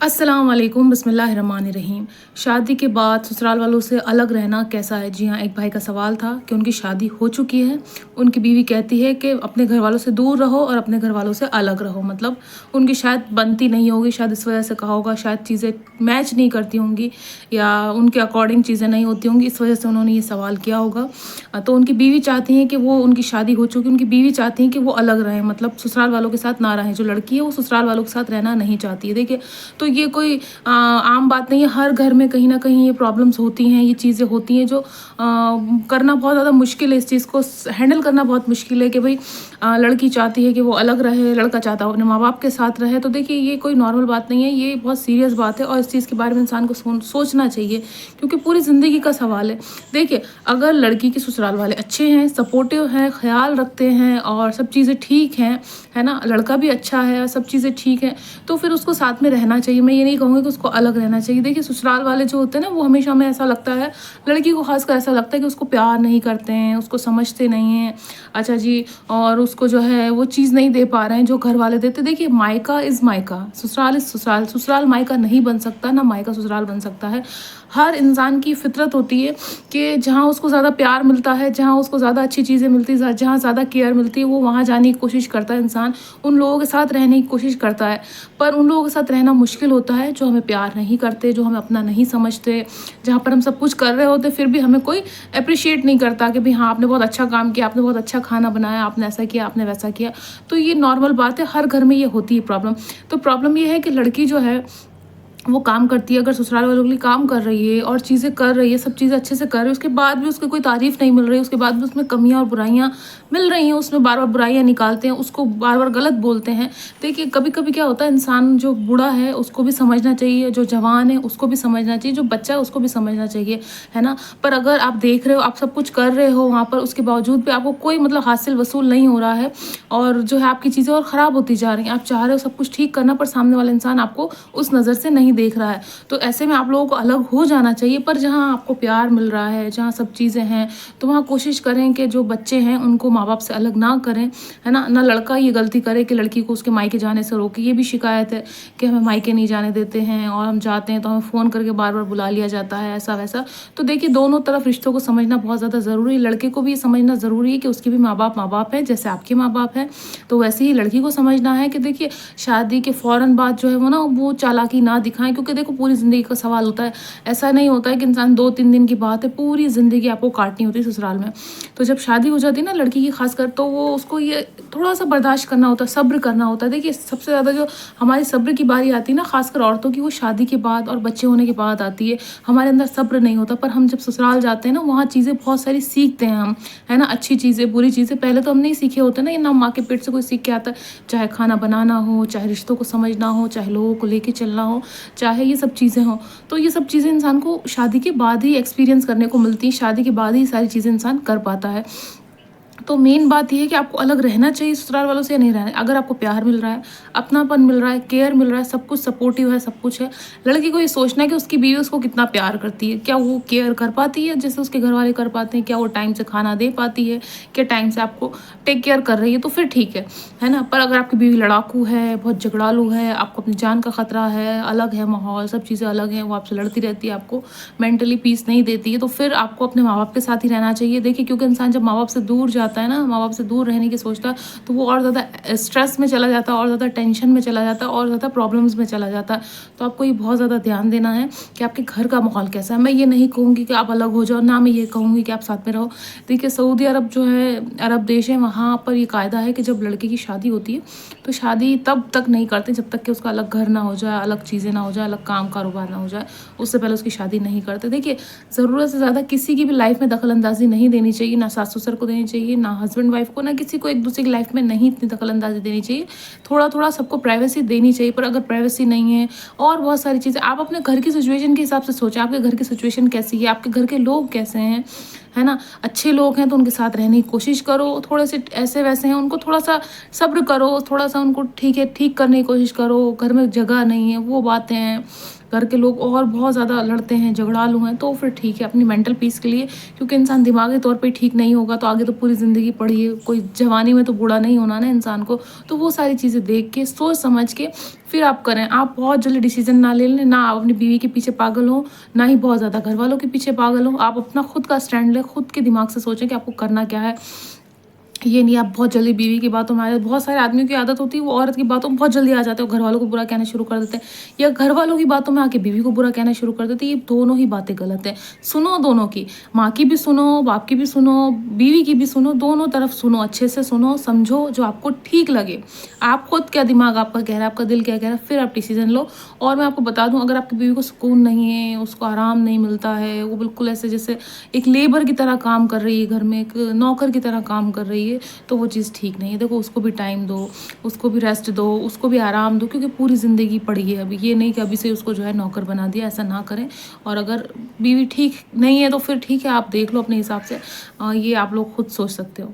अस्सलाम वालेकुम बिस्मिल्लाहिर्रहमानिर्रहीम। शादी के बाद ससुराल वालों से अलग रहना कैसा है? जी हाँ, एक भाई का सवाल था कि उनकी शादी हो चुकी है। उनकी बीवी कहती है कि अपने घर वालों से दूर रहो और अपने घर वालों से अलग रहो। मतलब उनकी शायद बनती नहीं होगी, शायद इस वजह से कहा होगा, शायद चीज़ें मैच नहीं करती होंगी या उनके अकॉर्डिंग चीज़ें नहीं होती होंगी, इस वजह से उन्होंने ये सवाल किया होगा। तो उनकी बीवी चाहती हैं कि वो उनकी शादी हो चुकी, उनकी बीवी चाहती हैं कि वो अलग रहें, मतलब ससुराल वालों के साथ ना रहें। जो लड़की है वो ससुराल वालों के साथ रहना नहीं चाहती है। देखिए, तो ये कोई आम बात नहीं है, हर घर में कहीं न कहीं ये प्रॉब्लम्स होती हैं, ये चीज़ें होती हैं जो करना बहुत ज़्यादा मुश्किल है, इस चीज़ को हैंडल करना बहुत मुश्किल है कि भई लड़की चाहती है कि वो अलग रहे, लड़का चाहता है वो अपने माँ-बाप के साथ रहे। तो देखिए, ये कोई नॉर्मल बात नहीं है, ये बहुत सीरियस बात है और इस चीज़ के बारे में इंसान को सोचना चाहिए, क्योंकि पूरी ज़िंदगी का सवाल है। देखिए, अगर लड़की के ससुराल वाले अच्छे हैं, सपोर्टिव हैं, ख़्याल रखते हैं और सब चीज़ें ठीक हैं, है ना? लड़का भी अच्छा है और सब चीज़ें ठीक हैं, तो फिर उसको साथ में रहना चाहिए। मैं ये नहीं कहूँगी कि उसको अलग रहना चाहिए। देखिए, ससुराल वाले जो होते हैं ना, वो हमेशा हमें ऐसा लगता है, लड़की को ख़ासकर ऐसा लगता है कि उसको प्यार नहीं करते हैं, उसको समझते नहीं हैं। अच्छा जी, और उसको जो है वो चीज़ नहीं दे पा रहे हैं जो घर वाले देते। देखिए, मायका इज़ मायका, ससुराल इज़ ससुराल। ससुराल मायका नहीं बन सकता, ना मायका ससुराल बन सकता है। हर इंसान की फ़ितरत होती है कि जहाँ उसको ज़्यादा प्यार मिलता है, जहाँ उसको ज़्यादा अच्छी चीज़ें मिलती हैं, जहाँ ज़्यादा केयर मिलती है, वो वहाँ जाने की कोशिश करता है इंसान, उन लोगों के साथ रहने की कोशिश करता है। पर उन लोगों के साथ रहना मुश्किल होता है जो हमें प्यार नहीं करते, जो हमें अपना नहीं समझते, जहाँ पर हम सब कुछ कर रहे होते फिर भी हमें कोई एप्रिशिएट नहीं करता कि भई हाँ, आपने बहुत अच्छा काम किया, आपने बहुत अच्छा खाना बनाया, आपने ऐसा किया, आपने वैसा किया। तो ये नॉर्मल बात है, हर घर में ये होती है प्रॉब्लम। तो प्रॉब्लम ये है कि लड़की जो है वो काम करती है, अगर ससुराल वालों के लिए काम कर रही है और चीज़ें कर रही है, सब चीज़ें अच्छे से कर रही है, उसके बाद भी उसकी कोई तारीफ़ नहीं मिल रही, उसके बाद भी उसमें कमियाँ और बुराइयाँ मिल रही हैं, उसमें बार-बार बुराइयाँ निकालते हैं, उसको बार-बार गलत बोलते हैं। देखिए, कभी-कभी क्या होता है, इंसान जो बूढ़ा है उसको भी समझना चाहिए, जो जवान है उसको भी समझना चाहिए, जो बच्चा है उसको भी समझना चाहिए, है ना? पर अगर आप देख रहे हो, आप सब कुछ कर रहे हो वहाँ पर, उसके बावजूद भी आपको कोई मतलब हासिल वसूल नहीं हो रहा है और जो है आपकी चीज़ें और ख़राब होती जा रही हैं। आप चाह रहे हो सब कुछ ठीक करना, पर सामने वाला इंसान आपको उस नज़र से नहीं देख रहा है। तो ऐसे में आप लोगों को अलग हो जाना चाहिए, पर जहाँ आपको प्यार मिल रहा है, जहाँ सब चीज़ें हैं, तो वहाँ कोशिश करें कि जो बच्चे हैं उनको माँ-बाप से अलग ना करें, है ना? ना लड़का ये गलती करे कि लड़की को उसके मायके जाने से रोके। ये भी शिकायत है कि हमें मायके नहीं जाने देते हैं और हम जाते हैं तो हमें फ़ोन करके बार-बार बुला लिया जाता है, ऐसा-वैसा। तो देखिए, दोनों तरफ रिश्तों को समझना बहुत ज़्यादा ज़रूरी है। लड़के को भी ये समझना ज़रूरी है कि उसके भी माँ-बाप हैं, जैसे आपके माँ-बाप हैं। तो वैसे ही लड़की को समझना है कि देखिए, शादी के फ़ौरन बाद जो है वो ना, वो चालाकी ना दिखाएँ, क्योंकि देखो पूरी ज़िंदगी का सवाल होता है। ऐसा नहीं होता है कि इंसान 2-3 दिन की बात है, पूरी ज़िंदगी आपको काटनी होती है ससुराल में। तो जब शादी हो जाती है ना लड़की की ख़ासकर, तो वो उसको ये थोड़ा-सा बर्दाश्त करना होता है, सब्र करना होता है। देखिए, सबसे ज़्यादा जो हमारी सब्र की बारी आती है ना, ख़ासकर औरतों की, वो शादी के बाद और बच्चे होने के बाद आती है। हमारे अंदर सब्र नहीं होता, पर हम जब ससुराल जाते हैं ना, वहाँ चीज़ें बहुत सारी सीखते हैं हम, है ना? अच्छी चीज़ें, बुरी चीज़ें पहले तो हम नहीं सीखे होते ना, ये ना माँ के पेट से कोई सीख के आता है। चाहे खाना बनाना हो, चाहे रिश्तों को समझना हो, चाहे लोगों को लेके चलना हो, चाहे ये सब चीज़ें हों। तो ये सब चीज़ें इंसान को शादी के बाद ही एक्सपीरियंस करने को मिलती हैं, शादी के बाद ही सारी चीज़ें इंसान कर पाता है। तो मेन बात ये है कि आपको अलग रहना चाहिए ससुराल वालों से या नहीं रहना है। अगर आपको प्यार मिल रहा है, अपनापन मिल रहा है, केयर मिल रहा है, सब कुछ सपोर्टिव है, सब कुछ है, लड़की को ये सोचना है कि उसकी बीवी उसको कितना प्यार करती है। क्या वो केयर कर पाती है जैसे उसके घर वाले कर पाते हैं? क्या वो टाइम से खाना दे पाती है? क्या टाइम से आपको टेक केयर कर रही है? तो फिर ठीक है ना? पर अगर आपकी बीवी लड़ाकू है, बहुत झगड़ालू है, आपको अपनी जान का खतरा है, अलग है माहौल, सब चीज़ें अलग हैं, वो आपसे लड़ती रहती है, आपको मेंटली पीस नहीं देती है, तो फिर आपको अपने माँ-बाप के साथ ही रहना चाहिए। देखिए, क्योंकि इंसान जब माँ-बाप से दूर जाता है ना, माँ-बाप से दूर रहने की सोचता है, तो वो और ज़्यादा स्ट्रेस में चला जाता है, और ज़्यादा टेंशन में चला जाता है, और ज़्यादा प्रॉब्लम्स में चला जाता है। तो आपको ये बहुत ज़्यादा ध्यान देना है कि आपके घर का माहौल कैसा है। मैं ये नहीं कहूँगी कि आप अलग हो जाओ, ना मैं ये कहूँगी कि आप साथ में रहो। देखिए, सऊदी अरब जो है, अरब देश है, वहाँ पर ये कायदा है कि जब लड़के की शादी होती है, तो शादी तब तक नहीं करते जब तक कि उसका अलग घर ना हो जाए, अलग चीज़ें ना हो जाए, अलग काम कारोबार ना हो जाए, उससे पहले उसकी शादी नहीं करते। देखिए, ज़रूरत से ज़्यादा किसी की भी लाइफ में दखल-अंदाज़ी नहीं देनी चाहिए, ना सास-ससुर को देनी चाहिए, ना हस्बैंड वाइफ को, ना किसी को एक दूसरे की लाइफ में नहीं इतनी दखल-अंदाज़ी देनी चाहिए। थोड़ा-थोड़ा सबको प्राइवेसी देनी चाहिए, पर अगर प्राइवेसी नहीं है और बहुत सारी चीज़ें, आप अपने घर की सिचुएशन के हिसाब से सोचें, आपके घर की सिचुएशन कैसी है, आपके घर के लोग कैसे हैं, है ना। अच्छे लोग हैं तो उनके साथ रहने की कोशिश करो, थोड़े से ऐसे वैसे हैं उनको थोड़ा सा सब्र करो, थोड़ा सा उनको ठीक करने की कोशिश करो। घर में जगह नहीं है, वो बातें हैं। घर के लोग और बहुत ज़्यादा लड़ते हैं, झगड़ालू हैं, तो फिर ठीक है अपनी मेंटल पीस के लिए, क्योंकि इंसान दिमागी तौर पे ठीक नहीं होगा तो आगे तो पूरी ज़िंदगी पड़ी है, कोई जवानी में तो बूढ़ा नहीं होना ना इंसान को। तो वो सारी चीज़ें देख के, सोच समझ के फिर आप करें। आप बहुत जल्दी डिसीजन ना ले लें, ना आप अपनी बीवी के पीछे पागल हो, ना ही बहुत ज़्यादा घर वालों के पीछे पागल हो। आप अपना खुद का स्टैंड लें, खुद के दिमाग से सोचें कि आपको करना क्या है। ये नहीं आप बहुत जल्दी बीवी की बातों में आ जाते। बहुत सारे आदमियों की आदत होती है, वो औरत की बातों में बहुत जल्दी आ जाते हैं, घर वालों को बुरा कहना शुरू कर देते हैं, या घर वालों की बातों में आके बीवी को बुरा कहना शुरू कर देते हैं। ये दोनों ही बातें गलत है। सुनो दोनों की, माँ की भी सुनो, बाप की भी सुनो, बीवी की भी सुनो, दोनों तरफ सुनो, अच्छे से सुनो, समझो जो आपको ठीक लगे। आप खुद क्या दिमाग आपका कह रहा है, आपका दिल क्या कह रहा है, फिर आप डिसीजन लो। और मैं आपको बता दूं, अगर आपकी बीवी को सुकून नहीं है, उसको आराम नहीं मिलता है, वो बिल्कुल ऐसे जैसे एक लेबर की तरह काम कर रही है, घर में एक नौकर की तरह काम कर रही है, तो वो चीज़ ठीक नहीं है। देखो उसको भी टाइम दो, उसको भी रेस्ट दो, उसको भी आराम दो, क्योंकि पूरी ज़िंदगी पड़ी है अभी। ये नहीं कि अभी से उसको जो है नौकर बना दिया, ऐसा ना करें। और अगर बीवी ठीक नहीं है तो फिर ठीक है, आप देख लो अपने हिसाब से। ये आप लोग खुद सोच सकते हो।